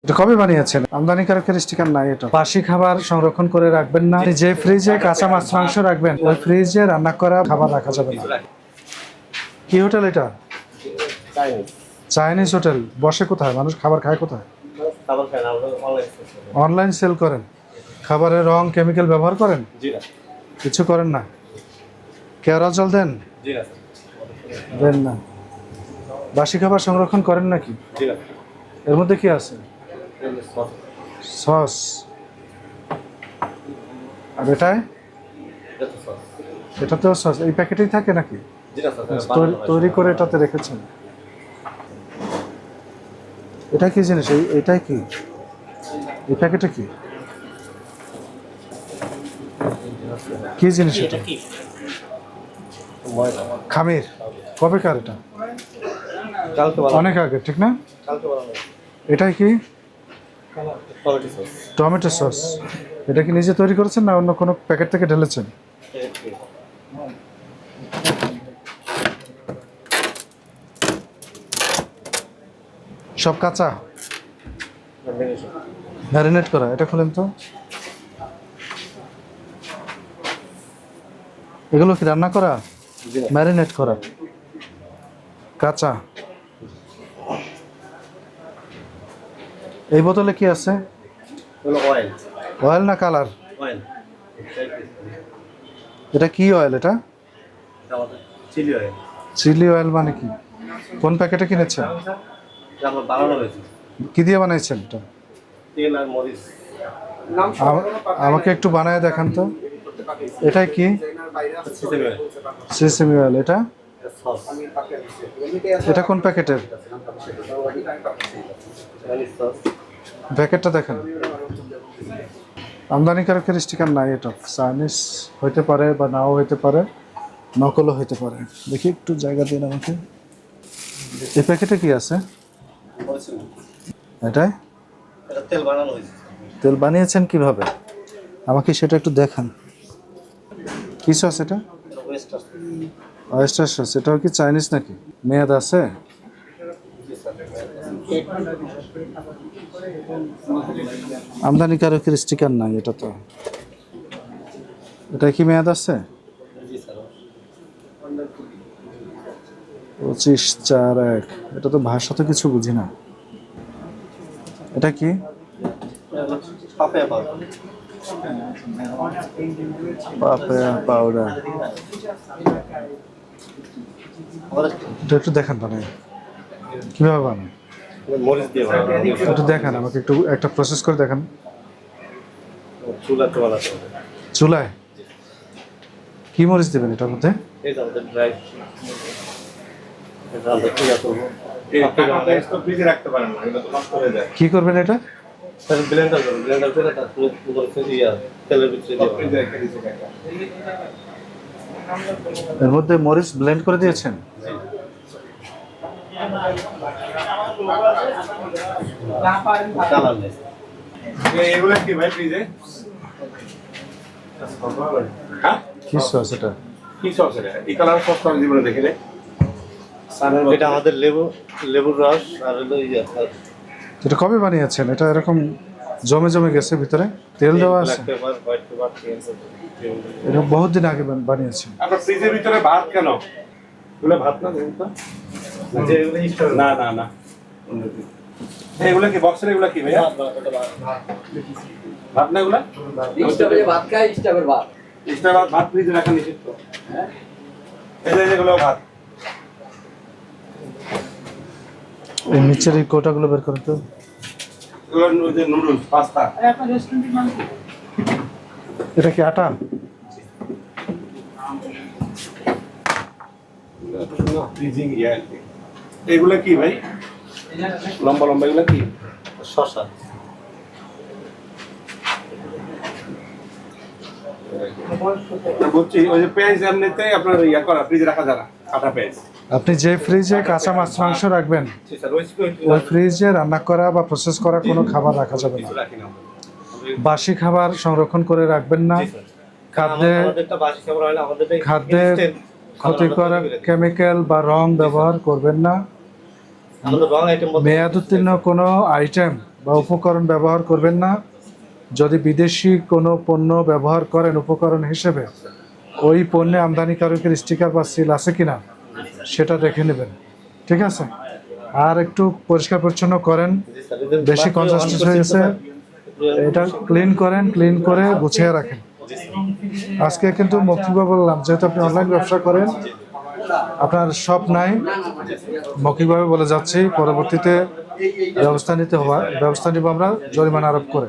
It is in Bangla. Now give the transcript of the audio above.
এটা কবে বানিয়েছেন? আমদানিকারকের স্টিকার নাই। এটা বাসি খাবার সংরক্ষণ করে রাখবেন না। যে ফ্রিজে কাঁচা মাছ মাংস রাখবেন ওই ফ্রিজে রান্না করা খাবার রাখা যাবে না। কি হোটেল এটা? Chinese hotel. বসে কোথায়? মানুষ খাবার খায় কোথায়? অনলাইন সেল করেন? খাবারের রং কেমিক্যাল ব্যবহার করেন? কিছু করেন না? কেওড়া জল দেন? দেন না। বাসি খাবার সংরক্ষণ করেন নাকি? এর মধ্যে কি আছে? সস। আর এটায়? এটাতেও সস। এই প্যাকেটেই থাকে নাকি? তৈরি করে এটাতে রেখেছেন? এটা কি জিনিস? এইটাই কি? এই প্যাকেটে কি কি জিনিস এটা? খামির। কবেকার এটা? অনেক আগে, ঠিক না? এটাই কি? Tomato sauce. এটা কি নিজে তৈরি করেছেন না অন্য কোনো প্যাকেট থেকে ঢেলেছেন? সব কাঁচা ম্যারিনেট করা। এটা খুলেন তো। এগুলো কি রান্না করা? ম্যারিনেট করা কাঁচা। এই বোতলে কি আছে? অয়েল না কালার? এটা কি অয়েল? এটা চিলি অয়েল। মানে কি? কোন প্যাকেটে কিনেছেন? কি দিয়ে বানাইছেন এটা? আমাকে একটু বানায় দেখান তো। এটা কি? Sesame oil. এটা এটা কোন প্যাকেটের? প্যাকেটটা দেখেন। আমদানিকারকের স্টিকার নাই। এটা চাইনিজ হইতে পারে বা নাও হইতে পারে, নকলও হইতে পারে। দেখি একটু জায়গা দিন আমাকে। এই প্যাকেটে কি আছে? এটাই তেল বানিয়েছেন কিভাবে? আমাকে সেটা একটু দেখান। কি সস এটা? Oyster sauce. এটাও কি চাইনিজ নাকি? মেয়াদ আছে? আমদানিকারকের স্টিকার নাই এটা তো। এটা কি মেয়াদ আছে? 25/4/1। এটা তো ভাষা তো কিছু বুঝি না। এটা কি? Papaya powder. এটা একটু দেখান বানায় কিভাবে বানায়। একটু দেখান আমাকে, একটু একটা প্রসেস করে দেখান। চুলায়? কি মরিচ দেবেন এটার মধ্যে? কি করবেন এটা? এর মধ্যে মরিচ ব্লেন্ড করে দিয়েছেন? কি সস এটা? কি সস এটা? এই কালার সস তো আমি জীবনে দেখিনি। এটা আমাদের লেবুর রস আর হলো এটা কবে বানিয়েছেন? এটা এরকম জমে জমে গেছে ভিতরে, তেল দেওয়া আছে। এটা বহুত দিন আগে বানিয়েছেন। আপনার ফ্রিজের ভিতরে ভাত কেন? এগুলো ভাত না? না না না, এগুলো কি বক্সের? এগুলো কি ভাইয়া? ভাত না এগুলা? ভাত খাই স্টাফের ভাত। স্টাফের ভাত ফ্রিজে রাখা নিষিদ্ধ। এই যে এগুলো ভাত। এই নিচের এই কোটাগুলো বের করেন তো। এগুলো ওই যে নুডলস, পাস্তা। এটা কি আটা? এগুলো কি ভাই? লম্বা লম্বা এগুলো কি? শসা। বলছি ওই যে পেঁয়াজ এমনিতে আপনার ইয়া করা ফ্রিজে রাখা যায় না, কাটা পেঁয়াজ। আপনি যে ফ্রিজে কাঁচা মাছ মাংস রাখবেন ওই ফ্রিজে রান্না করা বা প্রসেস করা কোনো খাবার রাখা যাবে না। বাসি খাবার সংরক্ষণ করে রাখবেন না। খাদ্যে ক্ষতিকর কেমিক্যাল বা রং ব্যবহার করবেন না। মেয়াদ উত্তীর্ণ কোনো আইটেম বা উপকরণ ব্যবহার করবেন না। যদি বিদেশি কোনো পণ্য ব্যবহার করেন উপকরণ হিসেবে, ওই পণ্যে আমদানিকারকের স্টিকার বা সিল আছে কিনা সেটা দেখে নেবেন, ঠিক আছে? আর একটু পরিষ্কার পরিচ্ছন্ন করেন, বেশি কনজাস্টেড হয়েছে এটা ক্লিন করেন, ক্লিন করে গুছিয়ে রাখেন। আজকে কিন্তু মৌখিকভাবে বললাম, যেহেতু আপনি অনলাইন ব্যবসা করেন, আপনার শপ নাই, মৌখিকভাবে বলে যাচ্ছি, পরবর্তীতে ব্যবস্থা নিব আমরা জরিমানা আরোপ করে।